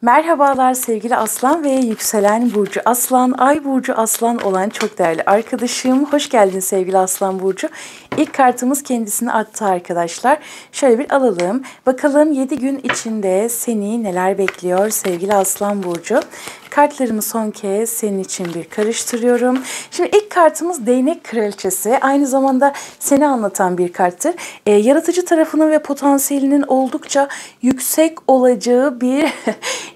Merhabalar sevgili Aslan ve yükselen burcu Aslan, ay burcu Aslan olan çok değerli arkadaşım. Hoş geldin sevgili Aslan burcu. İlk kartımız kendisini attı arkadaşlar. Şöyle bir alalım. Bakalım 7 gün içinde seni neler bekliyor sevgili Aslan burcu. Kartlarımı son kez senin için bir karıştırıyorum. Şimdi ilk kartımız Değnek Kraliçesi. Aynı zamanda seni anlatan bir karttır. Yaratıcı tarafının ve potansiyelinin oldukça yüksek olacağı bir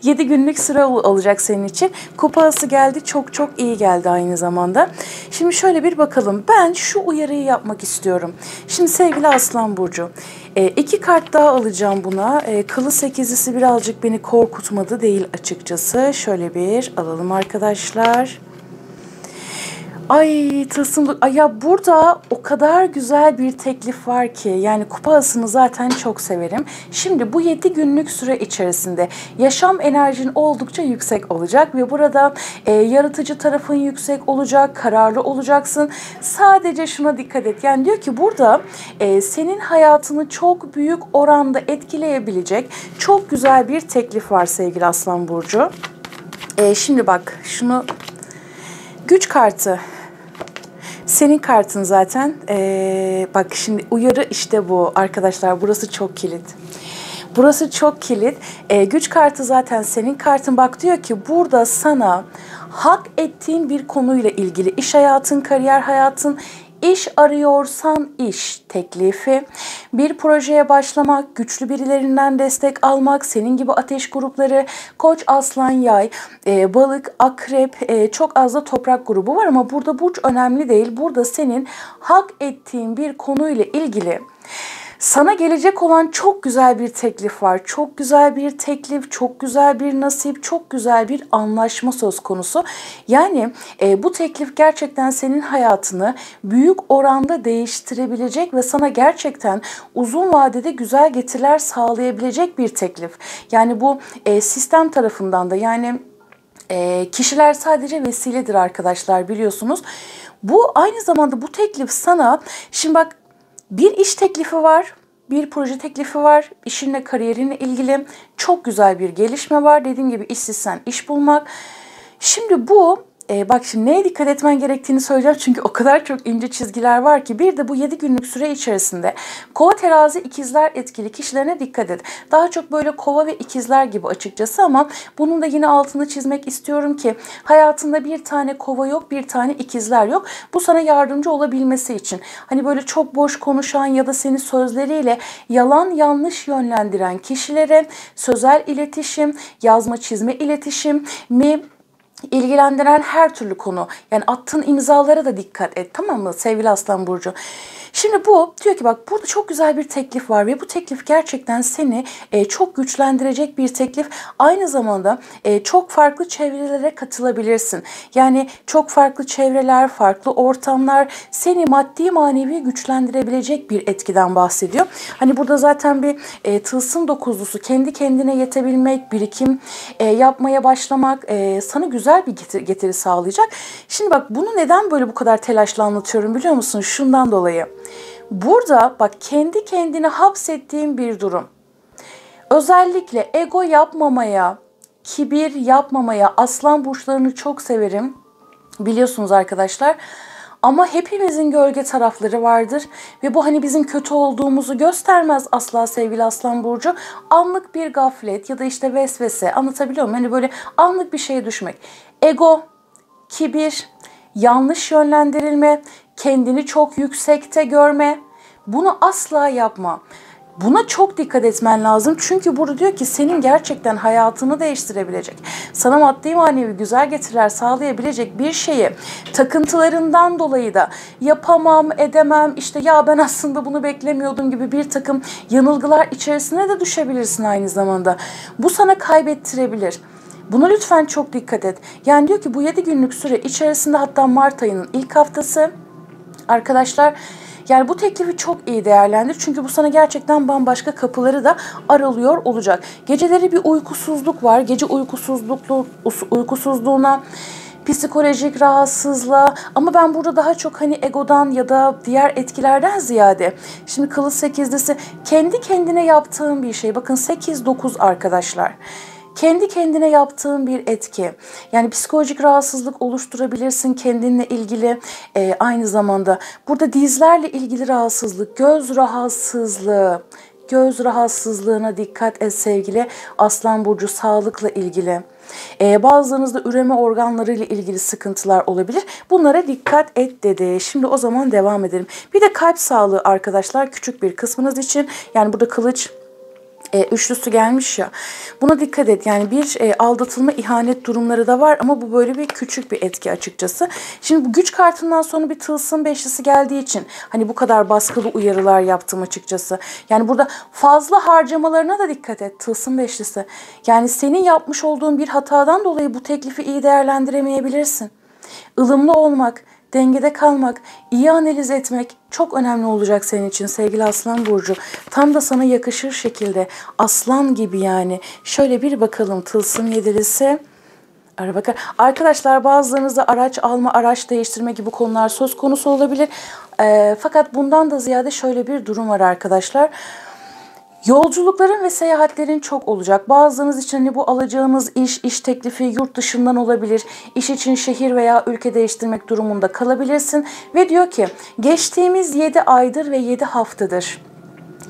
7 günlük süre olacak senin için. Kupası geldi. Çok çok iyi geldi aynı zamanda. Şimdi şöyle bir bakalım. Ben şu uyarıyı yapmak istiyorum. Şimdi sevgili Aslan burcu. 2 kart daha alacağım buna. Kılı sekizlisi birazcık beni korkutmadı değil açıkçası. Şöyle bir alalım arkadaşlar. Ay tılsım, ay ya burada o kadar güzel bir teklif var ki, yani kupa asını zaten çok severim. Şimdi bu 7 günlük süre içerisinde yaşam enerjin oldukça yüksek olacak ve burada yaratıcı tarafın yüksek olacak, kararlı olacaksın. Sadece şuna dikkat et, yani diyor ki burada senin hayatını çok büyük oranda etkileyebilecek çok güzel bir teklif var sevgili Aslan burcu. Şimdi bak şunu, güç kartı. Senin kartın zaten. Bak şimdi uyarı işte bu arkadaşlar. Burası çok kilit. Burası çok kilit. Güç kartı zaten senin kartın. Bak diyor ki burada sana hak ettiğin bir konuyla ilgili iş hayatın, kariyer hayatın, İş arıyorsan iş teklifi, bir projeye başlamak, güçlü birilerinden destek almak, senin gibi ateş grupları, Koç, Aslan, Yay, Balık, Akrep, çok az da Toprak grubu var ama burada burç önemli değil. Burada senin hak ettiğin bir konuyla ilgili sana gelecek olan çok güzel bir teklif var. Çok güzel bir teklif, çok güzel bir nasip, çok güzel bir anlaşma söz konusu. Yani bu teklif gerçekten senin hayatını büyük oranda değiştirebilecek ve sana gerçekten uzun vadede güzel getiriler sağlayabilecek bir teklif. Yani bu sistem tarafından da, yani kişiler sadece vesiledir arkadaşlar, biliyorsunuz. Bu aynı zamanda bu teklif sana, şimdi bak, bir iş teklifi var, bir proje teklifi var, işinle, kariyerinle ilgili çok güzel bir gelişme var. Dediğim gibi işsizsen iş bulmak. Şimdi bu, bak şimdi neye dikkat etmen gerektiğini söyleyeceğim çünkü o kadar çok ince çizgiler var ki. Bir de bu 7 günlük süre içerisinde Kova, Terazi, İkizler etkili kişilerine dikkat et. Daha çok böyle Kova ve İkizler gibi açıkçası, ama bunun da yine altını çizmek istiyorum ki hayatında bir tane Kova yok, bir tane İkizler yok. Bu sana yardımcı olabilmesi için. Hani böyle çok boş konuşan ya da seni sözleriyle yalan yanlış yönlendiren kişilere sözel iletişim, yazma çizme iletişim mi ilgilendiren her türlü konu, yani attığın imzalara da dikkat et, tamam mı sevgili Aslan burcu? Şimdi bu diyor ki bak, burada çok güzel bir teklif var ve bu teklif gerçekten seni çok güçlendirecek bir teklif. Aynı zamanda çok farklı çevrelere katılabilirsin. Yani çok farklı çevreler, farklı ortamlar seni maddi manevi güçlendirebilecek bir etkiden bahsediyor. Hani burada zaten bir tılsım dokuzlusu, kendi kendine yetebilmek, birikim yapmaya başlamak sana güzel bir getiri sağlayacak. Şimdi bak, bunu neden böyle bu kadar telaşla anlatıyorum biliyor musun? Şundan dolayı. Burada bak, kendi kendine hapsettiğin bir durum. Özellikle ego yapmamaya, kibir yapmamaya, aslan burçlarını çok severim. Biliyorsunuz arkadaşlar. Ama hepimizin gölge tarafları vardır ve bu hani bizim kötü olduğumuzu göstermez asla sevgili Aslan burcu. Anlık bir gaflet ya da işte vesvese, anlatabiliyor muyum? Hani böyle anlık bir şeye düşmek. Ego, kibir, yanlış yönlendirilme, kendini çok yüksekte görme. Bunu asla yapma. Buna çok dikkat etmen lazım. Çünkü burada diyor ki senin gerçekten hayatını değiştirebilecek, sana maddi manevi güzel getiriler sağlayabilecek bir şeyi takıntılarından dolayı da yapamam, edemem, işte ya ben aslında bunu beklemiyordum gibi bir takım yanılgılar içerisine de düşebilirsin aynı zamanda. Bu sana kaybettirebilir. Buna lütfen çok dikkat et. Yani diyor ki bu 7 günlük süre içerisinde, hatta Mart ayının ilk haftası arkadaşlar, yani bu teklifi çok iyi değerlendir. Çünkü bu sana gerçekten bambaşka kapıları da aralıyor olacak. Geceleri bir uykusuzluk var. Gece uykusuzluğuna, psikolojik rahatsızlığa, ama ben burada daha çok hani egodan ya da diğer etkilerden ziyade, şimdi kılıç sekizlisi kendi kendine yaptığın bir şey. Bakın 8-9 arkadaşlar. Kendi kendine yaptığın bir etki. Yani psikolojik rahatsızlık oluşturabilirsin kendinle ilgili. Aynı zamanda burada dizlerle ilgili rahatsızlık, göz rahatsızlığı. Göz rahatsızlığına dikkat et sevgili Aslan Burcu, sağlıkla ilgili. Bazılarınızda üreme organları ile ilgili sıkıntılar olabilir. Bunlara dikkat et dedi. Şimdi o zaman devam edelim. Bir de kalp sağlığı arkadaşlar, küçük bir kısmınız için. Yani burada kılıç üçlüsü gelmiş ya. Buna dikkat et. Yani bir aldatılma, ihanet durumları da var ama bu böyle bir küçük bir etki açıkçası. Şimdi bu güç kartından sonra bir tılsım beşlisi geldiği için hani bu kadar baskılı uyarılar yaptım açıkçası. Yani burada fazla harcamalarına da dikkat et tılsım beşlisi. Yani senin yapmış olduğun bir hatadan dolayı bu teklifi iyi değerlendiremeyebilirsin. Ilımlı olmak, dengede kalmak, iyi analiz etmek çok önemli olacak senin için sevgili Aslan Burcu. Tam da sana yakışır şekilde aslan gibi yani. Şöyle bir bakalım tılsım yedilisi. Arkadaşlar bazılarınızda araç alma, araç değiştirme gibi konular söz konusu olabilir. Fakat bundan da ziyade şöyle bir durum var arkadaşlar. Yolculukların ve seyahatlerin çok olacak. Bazılarınız için hani bu alacağınız iş teklifi yurt dışından olabilir. İş için şehir veya ülke değiştirmek durumunda kalabilirsin. Ve diyor ki geçtiğimiz 7 aydır ve 7 haftadır.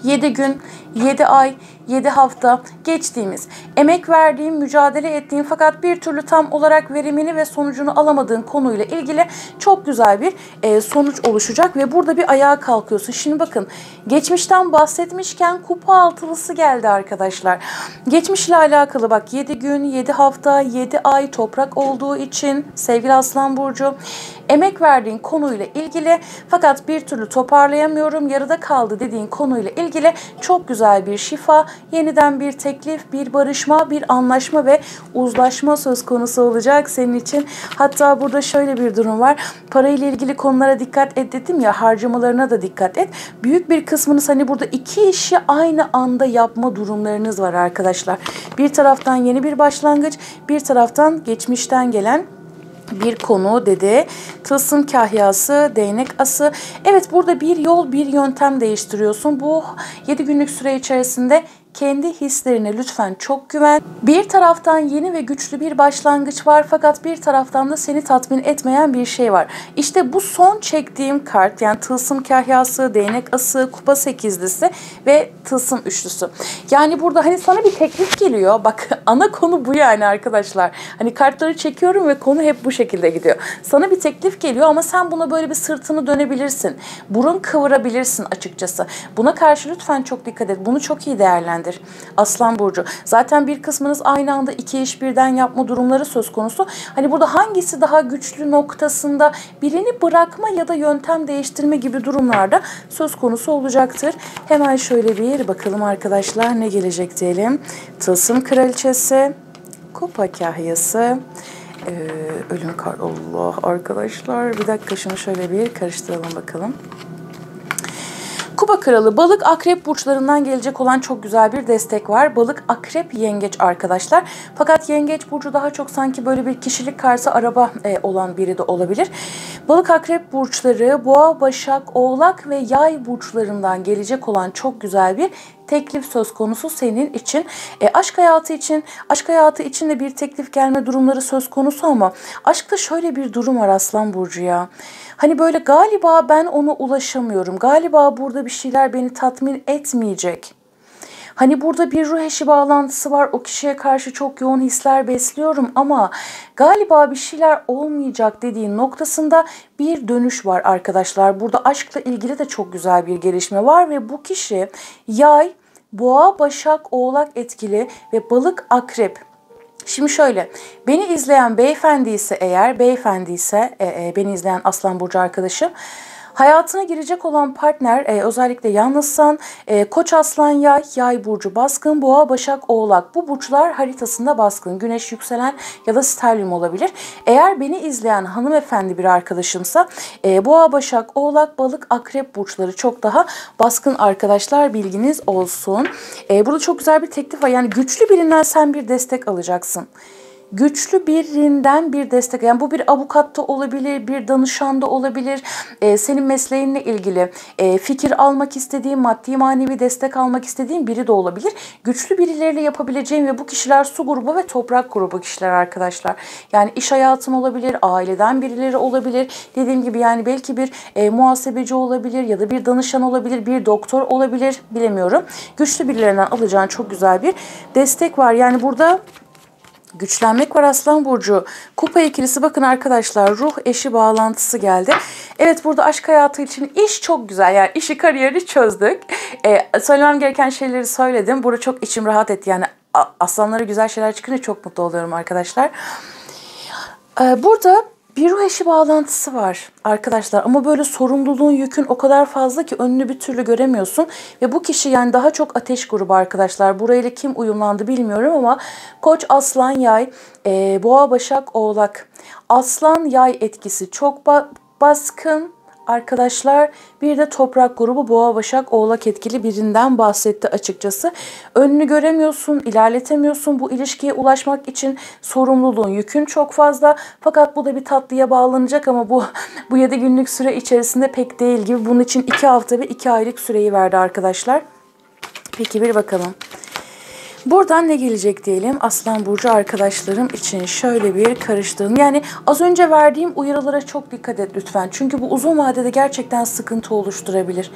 7 gün, 7 ay, 7 hafta geçtiğimiz, emek verdiğin, mücadele ettiğin fakat bir türlü tam olarak verimini ve sonucunu alamadığın konuyla ilgili çok güzel bir sonuç oluşacak ve burada bir ayağa kalkıyorsun. Şimdi bakın, geçmişten bahsetmişken kupa altılısı geldi arkadaşlar. Geçmişle alakalı bak 7 gün, 7 hafta, 7 ay toprak olduğu için sevgili Aslan Burcu, emek verdiğin konuyla ilgili fakat bir türlü toparlayamıyorum, yarıda kaldı dediğin konuyla ilgili çok güzel bir şifa, yeniden bir teklif, bir barışma, bir anlaşma ve uzlaşma söz konusu olacak senin için. Hatta burada şöyle bir durum var. Parayla ilgili konulara dikkat et dedim ya, harcamalarına da dikkat et. Büyük bir kısmınız hani burada iki işi aynı anda yapma durumlarınız var arkadaşlar. Bir taraftan yeni bir başlangıç, bir taraftan geçmişten gelen bir konu dedi. Tılsım kahyası, değnek ası. Evet, burada bir yol, bir yöntem değiştiriyorsun. Bu 7 günlük süre içerisinde kendi hislerine lütfen çok güven. Bir taraftan yeni ve güçlü bir başlangıç var fakat bir taraftan da seni tatmin etmeyen bir şey var. İşte bu son çektiğim kart, yani tılsım kahyası, değnek ası, kupa sekizlisi ve tılsım üçlüsü. Yani burada hani sana bir teklif geliyor. Bak, ana konu bu yani arkadaşlar. Hani kartları çekiyorum ve konu hep bu şekilde gidiyor. Sana bir teklif geliyor ama sen buna böyle bir sırtını dönebilirsin. Burun kıvırabilirsin açıkçası. Buna karşı lütfen çok dikkat et. Bunu çok iyi değerlendir. Aslan Burcu. Zaten bir kısmınız aynı anda iki iş birden yapma durumları söz konusu. Hani burada hangisi daha güçlü noktasında birini bırakma ya da yöntem değiştirme gibi durumlarda söz konusu olacaktır. Hemen şöyle bir bakalım arkadaşlar, ne gelecek diyelim. Tılsım kraliçesi, kupa kahyası, ölüm kart. Allah arkadaşlar, bir dakika şunu şöyle bir karıştıralım bakalım. Kupa kralı, balık, akrep burçlarından gelecek olan çok güzel bir destek var. Balık, akrep, yengeç arkadaşlar. Fakat yengeç burcu daha çok sanki böyle bir kişilik kartı, araba olan biri de olabilir. Balık, akrep burçları, boğa, başak, oğlak ve yay burçlarından gelecek olan çok güzel bir teklif söz konusu senin için. Aşk hayatı için de bir teklif gelme durumları söz konusu ama aşkta şöyle bir durum var Aslan Burcu ya. Hani böyle galiba ben ona ulaşamıyorum. Galiba burada bir şeyler beni tatmin etmeyecek. Hani burada bir ruh eşi bağlantısı var. O kişiye karşı çok yoğun hisler besliyorum ama galiba bir şeyler olmayacak dediğin noktasında bir dönüş var arkadaşlar. Burada aşkla ilgili de çok güzel bir gelişme var ve bu kişi yay, boğa, başak, oğlak etkili ve balık, akrep. Şimdi şöyle, beni izleyen beyefendi ise eğer, beni izleyen Aslan Burcu arkadaşım, hayatına girecek olan partner, özellikle yalnızsan, Koç, Aslan, Yay, Yay burcu baskın, Boğa, Başak, Oğlak, bu burçlar haritasında baskın. Güneş, yükselen ya da stelyum olabilir. Eğer beni izleyen hanımefendi bir arkadaşımsa Boğa, Başak, Oğlak, Balık, Akrep burçları çok daha baskın arkadaşlar, bilginiz olsun. Burada çok güzel bir teklif var. Yani güçlü birinden sen bir destek alacaksın. güçlü birinden bir destek. Yani bu bir avukat da olabilir, bir danışan da olabilir. Senin mesleğinle ilgili fikir almak istediğin, maddi manevi destek almak istediğin biri de olabilir. Güçlü birileriyle yapabileceğin ve bu kişiler su grubu ve toprak grubu kişiler arkadaşlar. Yani iş hayatın olabilir, aileden birileri olabilir. Dediğim gibi yani belki bir muhasebeci olabilir ya da bir danışan olabilir, bir doktor olabilir, bilemiyorum. Güçlü birilerinden alacağın çok güzel bir destek var. Yani burada güçlenmek var Aslan Burcu. Kupa ikilisi, bakın arkadaşlar, ruh eşi bağlantısı geldi. Evet, burada aşk hayatı için iş çok güzel. Yani işi, kariyeri çözdük. Söylemem gereken şeyleri söyledim. Burada çok içim rahat etti. Yani aslanlara güzel şeyler çıkınca çok mutlu oluyorum arkadaşlar. Burada bir ruh eşi bağlantısı var arkadaşlar, ama böyle sorumluluğun, yükün o kadar fazla ki önünü bir türlü göremiyorsun. Ve bu kişi yani daha çok ateş grubu arkadaşlar. Burayla kim uyumlandı bilmiyorum ama Koç, Aslan, Yay, Boğa, Başak, Oğlak. Aslan, Yay etkisi çok baskın arkadaşlar. Bir de toprak grubu Boğa, Başak, Oğlak etkili birinden bahsetti açıkçası. Önünü göremiyorsun, ilerletemiyorsun. Bu ilişkiye ulaşmak için sorumluluğun, yükün çok fazla. Fakat bu da bir tatlıya bağlanacak ama bu 7 günlük süre içerisinde pek değil gibi. Bunun için 2 hafta ve 2 aylık süreyi verdi arkadaşlar. Peki bir bakalım. Buradan ne gelecek diyelim Aslan Burcu arkadaşlarım için. Şöyle bir karıştırın. Yani az önce verdiğim uyarılara çok dikkat et lütfen. Çünkü bu uzun vadede gerçekten sıkıntı oluşturabilir.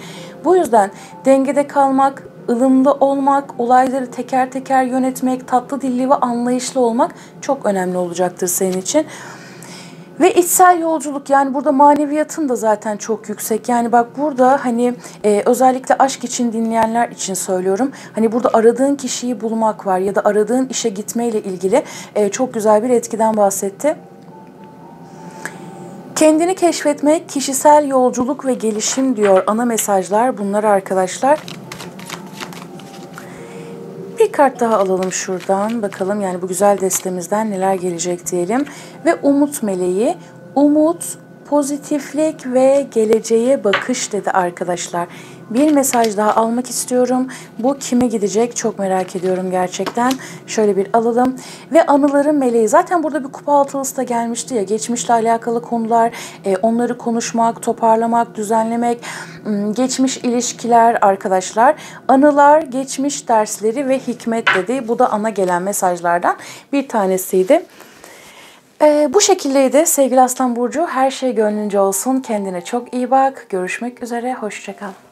Bu yüzden dengede kalmak, ılımlı olmak, olayları teker teker yönetmek, tatlı dilli ve anlayışlı olmak çok önemli olacaktır senin için. Ve içsel yolculuk, yani burada maneviyatın da zaten çok yüksek. Yani bak burada hani özellikle aşk için dinleyenler için söylüyorum. Hani burada aradığın kişiyi bulmak var ya da aradığın işe gitmeyle ilgili çok güzel bir etkiden bahsetti. Kendini keşfetmek, kişisel yolculuk ve gelişim diyor ana mesajlar bunlar arkadaşlar. Bir kart daha alalım şuradan. Bakalım yani bu güzel destemizden neler gelecek diyelim. Ve umut meleği. Umut, pozitiflik ve geleceğe bakış dedi arkadaşlar. Bir mesaj daha almak istiyorum. Bu kime gidecek çok merak ediyorum gerçekten. Şöyle bir alalım. Ve anıların meleği. Zaten burada bir kupa altılısı da gelmişti ya. Geçmişle alakalı konular, onları konuşmak, toparlamak, düzenlemek, geçmiş ilişkiler arkadaşlar. Anılar, geçmiş dersleri ve hikmet dedi. Bu da ana gelen mesajlardan bir tanesiydi. Bu şekildeydi sevgili Aslan Burcu. Her şey gönlünce olsun. Kendine çok iyi bak. Görüşmek üzere. Hoşça kal.